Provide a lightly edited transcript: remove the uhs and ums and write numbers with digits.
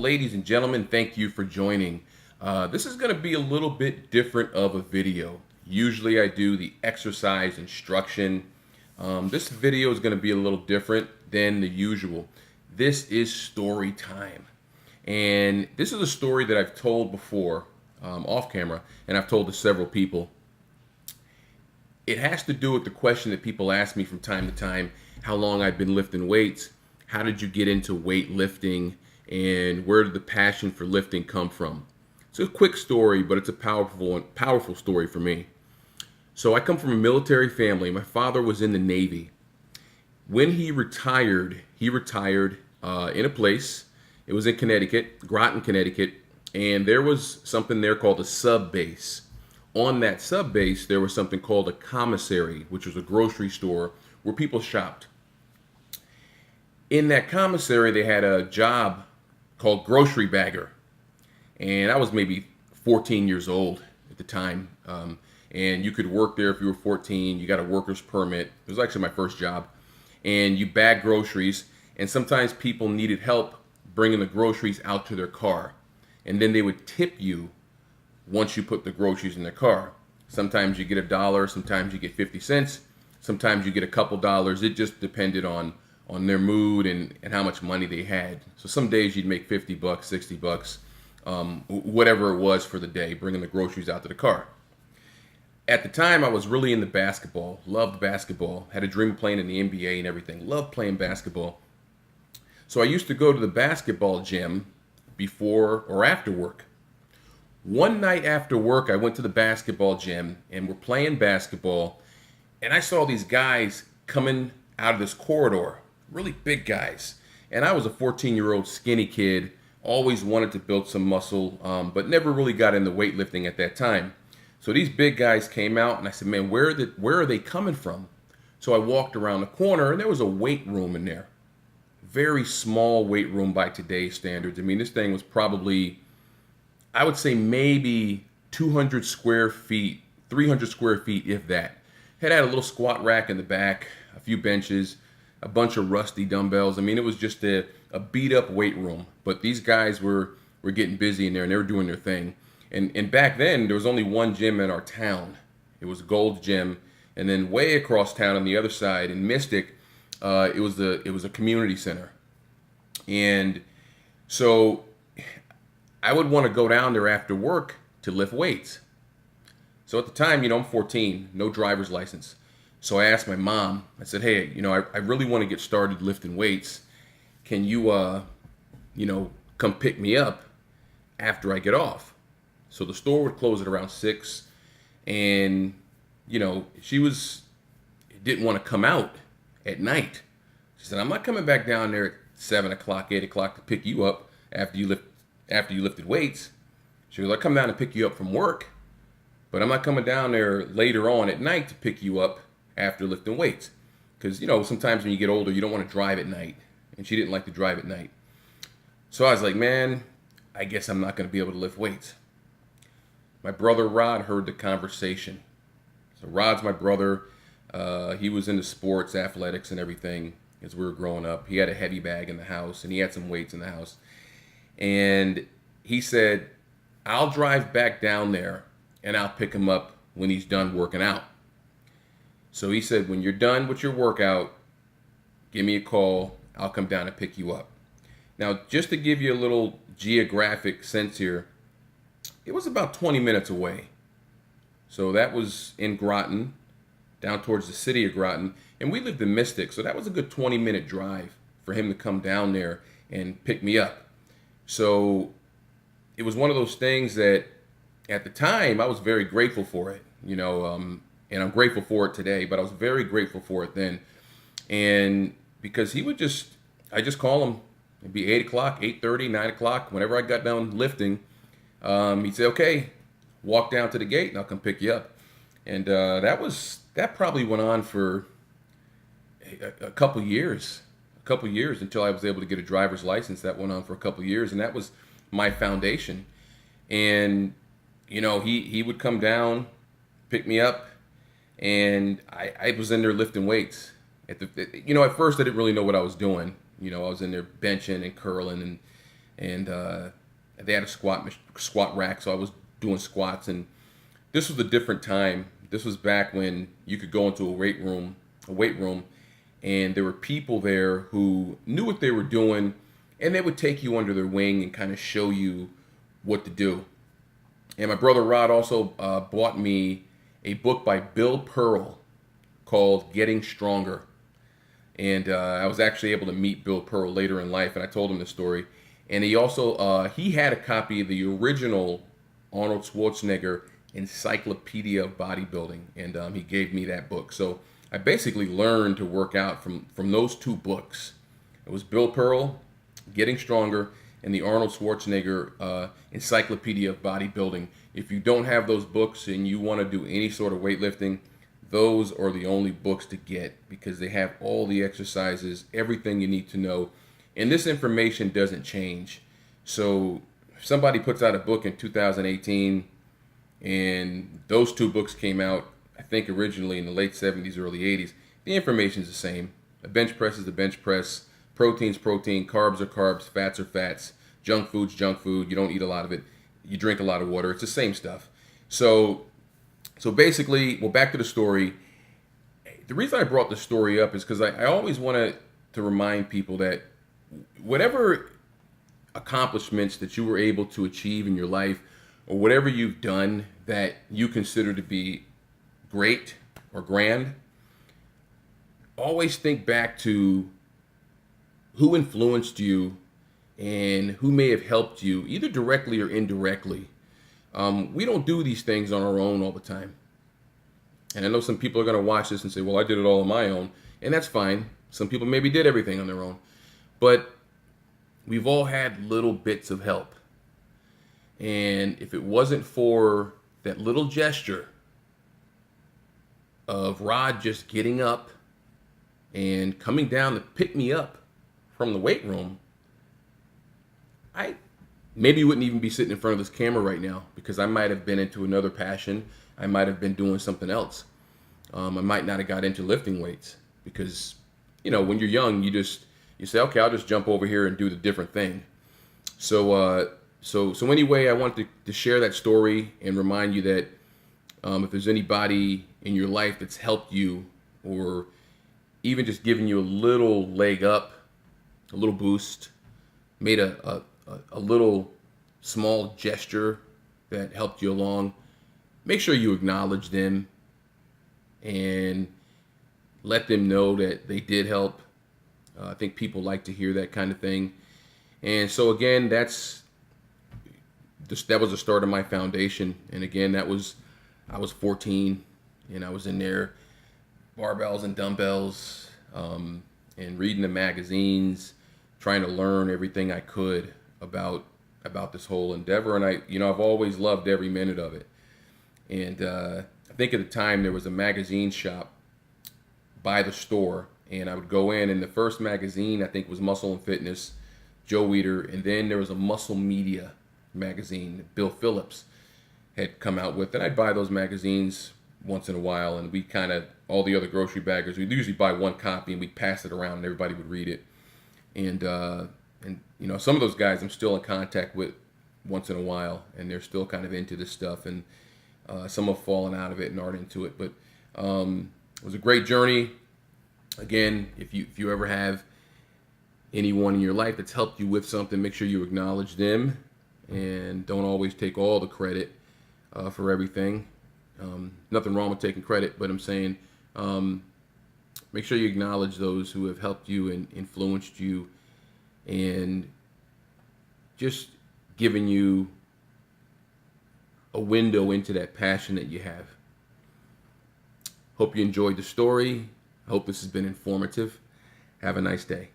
ladies and gentlemen, thank you for joining. This is going to be a little bit different of a video. Usually I do the exercise instruction. This video is going to be a little different than the usual. This is story time. And this is a story that I've told before off camera, and I've told to several people. It has to do with the question that people ask me from time to time, how long I've been lifting weights, how did you get into weightlifting, and where did the passion for lifting come from? It's a quick story, but it's a powerful story for me. So I come from a military family. My father was in the Navy. When he retired in a place, it was in Connecticut, Groton, Connecticut, and there was something there called a sub base. On that sub base, there was something called a commissary, which was a grocery store where people shopped. In that commissary, they had a job called grocery bagger. And I was maybe 14 years old at the time. And you could work there if you were 14. You got a worker's permit. It was actually my first job. And you bag groceries. And sometimes people needed help bringing the groceries out to their car. And then they would tip you once you put the groceries in their car. Sometimes you get $1, sometimes you get 50 cents, sometimes you get a couple dollars. It just depended on their mood and how much money they had. So some days you'd make $50, $60, whatever it was for the day, bringing the groceries out to the car. At the time, I was really into basketball, loved basketball, had a dream of playing in the NBA and everything, loved playing basketball. So I used to go to the basketball gym before or after work. One night after work, I went to the basketball gym and we're playing basketball, and I saw these guys coming out of this corridor, really big guys. And I was a 14-year-old skinny kid, always wanted to build some muscle, but never really got into weightlifting at that time. So these big guys came out, and I said, man, where are they coming from? So I walked around the corner, and there was a weight room in there. Very small weight room by today's standards. I mean, this thing was probably, I would say maybe 200 square feet, 300 square feet, if that. It had a little squat rack in the back, a few benches, a bunch of rusty dumbbells. I mean, it was just a beat up weight room. But these guys were getting busy in there, and they were doing their thing. And back then, there was only one gym in our town. It was Gold's Gym. And then way across town on the other side in Mystic, it was a community center. And so I would want to go down there after work to lift weights. So at the time, I'm 14, no driver's license. So I asked my mom, I said, hey, I really want to get started lifting weights. Can you, come pick me up after I get off? So the store would close at around 6. And, she didn't want to come out at night. She said, I'm not coming back down there at 7 o'clock, 8 o'clock to pick you up after you lifted weights. She was like, come down and pick you up from work. But I'm not coming down there later on at night to pick you up after lifting weights. Because, sometimes when you get older, you don't want to drive at night. And she didn't like to drive at night. So I was like, man, I guess I'm not going to be able to lift weights. My brother Rod heard the conversation. So Rod's my brother. He was into sports, athletics, and everything as we were growing up. He had a heavy bag in the house, and he had some weights in the house. And he said, I'll drive back down there, and I'll pick him up when he's done working out. So he said, when you're done with your workout, give me a call. I'll come down and pick you up. Now, just to give you a little geographic sense here, it was about 20 minutes away. So that was in Groton, down towards the city of Groton. And we lived in Mystic, so that was a good 20-minute drive for him to come down there and pick me up. So it was one of those things that at the time I was very grateful for it, and I'm grateful for it today, but I was very grateful for it then. And because I just call him, it'd be 8 o'clock, 8:30, 9 o'clock, whenever I got done lifting, he'd say, okay, walk down to the gate and I'll come pick you up. And that probably went on for a couple years until I was able to get a driver's license. That went on for a couple years, and that was my foundation. And, he would come down, pick me up, and I was in there lifting weights. At first I didn't really know what I was doing. I was in there benching and curling and they had a squat rack, so I was doing squats. And this was a different time. This was back when you could go into a weight room, and there were people there who knew what they were doing, and they would take you under their wing and kind of show you what to do. And my brother Rod also bought me a book by Bill Pearl called Getting Stronger. And I was actually able to meet Bill Pearl later in life, and I told him the story. And he also he had a copy of the original Arnold Schwarzenegger Encyclopedia of Bodybuilding, and he gave me that book. So I basically learned to work out from those two books. It was Bill Pearl, Getting Stronger, and the Arnold Schwarzenegger Encyclopedia of Bodybuilding. If you don't have those books and you want to do any sort of weightlifting, those are the only books to get, because they have all the exercises, everything you need to know. And this information doesn't change. So if somebody puts out a book in 2018, and those two books came out, I think originally in the late 70s, early 80s, the information's the same. A bench press is a bench press. Protein's protein, carbs are carbs, fats are fats, junk food's junk food. You don't eat a lot of it. You drink a lot of water. It's the same stuff. So basically, well, back to the story. The reason I brought the story up is because I always wanted to remind people that whatever accomplishments that you were able to achieve in your life, or whatever you've done that you consider to be great or grand, always think back to who influenced you and who may have helped you, either directly or indirectly. We don't do these things on our own all the time. And I know some people are going to watch this and say, well, I did it all on my own. And that's fine. Some people maybe did everything on their own. But we've all had little bits of help. And if it wasn't for that little gesture of Rod just getting up and coming down to pick me up from the weight room, I maybe wouldn't even be sitting in front of this camera right now, because I might have been into another passion. I might have been doing something else. I might not have got into lifting weights, because, you know, when you're young, you say, okay, I'll just jump over here and do the different thing. So anyway, I wanted to share that story and remind you that if there's anybody in your life that's helped you, or even just given you a little leg up, a little boost, made a little small gesture that helped you along, make sure you acknowledge them and let them know that they did help. I think people like to hear that kind of thing. And so again, that was the start of my foundation. And again, I was 14, and I was in there, barbells and dumbbells, and reading the magazines, trying to learn everything I could about this whole endeavor. And I've always loved every minute of it. And I think at the time there was a magazine shop by the store, and I would go in, and the first magazine I think was Muscle and Fitness, Joe Weider, and then there was a Muscle Media magazine that Bill Phillips had come out with, and I'd buy those magazines once in a while, and we kind of, all the other grocery baggers, we'd usually buy one copy and we'd pass it around and everybody would read it. And you know, some of those guys I'm still in contact with once in a while, and they're still kind of into this stuff, and some have fallen out of it and aren't into it. But it was a great journey. Again, if you ever have anyone in your life that's helped you with something, make sure you acknowledge them, and don't always take all the credit for everything. Nothing wrong with taking credit, but I'm saying make sure you acknowledge those who have helped you and influenced you and just given you a window into that passion that you have. Hope you enjoyed the story. I hope this has been informative. Have a nice day.